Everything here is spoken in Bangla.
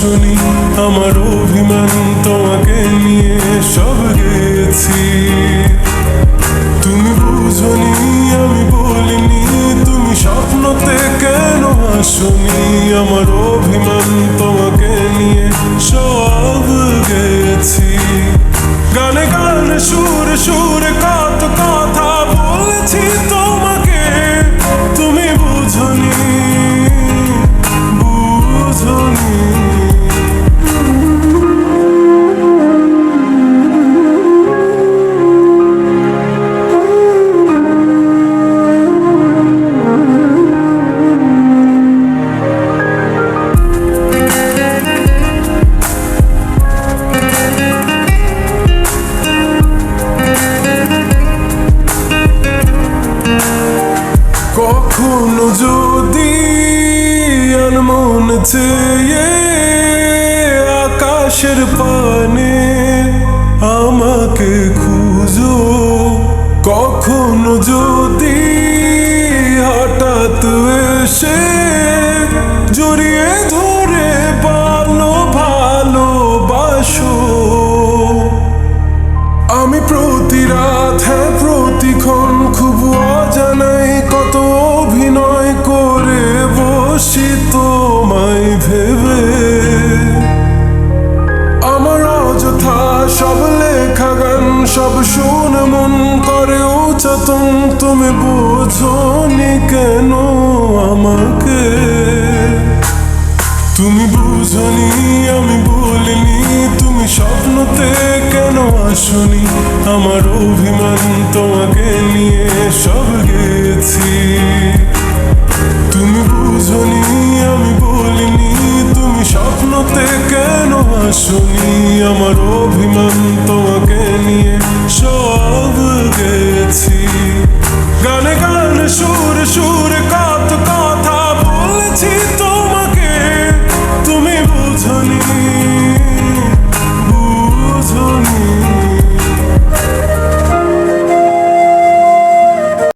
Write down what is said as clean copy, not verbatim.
আসনি, আমার অভিমান তোমাকে নিয়ে সব গেছি। তুমি বুঝনি আমি বলিনি, তুমি স্বপ্নতে কেন আসনি, আমার অভিমান তোমাকে নিয়ে সব গেছি। গানে গানে সুরে সুরে কত কথা বলেছি তোমাকে, তুমি বুঝনি বুঝনি। কখনো যদি আনমন চেয়ে আকাশের পানে আমাকে খুঁজো, কখনো যদি হঠাৎ এসে জড়িয়ে ধরে ভালোবাসো, আমি প্রতি রাত হ্যাঁ প্রতিক্ষণ খুব অজানাই কত অভিনয় করে বসি তোমায় ভেবে। আমার অযথা সব লেখা গান সব শুনে মন করে উচ্চাতন, তুমি বোঝনি কেন আমাকে, তুমি বুঝনি আমি বলিনি, তুমি স্বপ্নতে কেন আসনি, আমার অভিমান তোমাকে নিয়ে সব গেছি। তুমি বুঝনি আমি বলিনি, তুমি স্বপ্নতে কেন আসনি, আমার অভিমান তোমাকে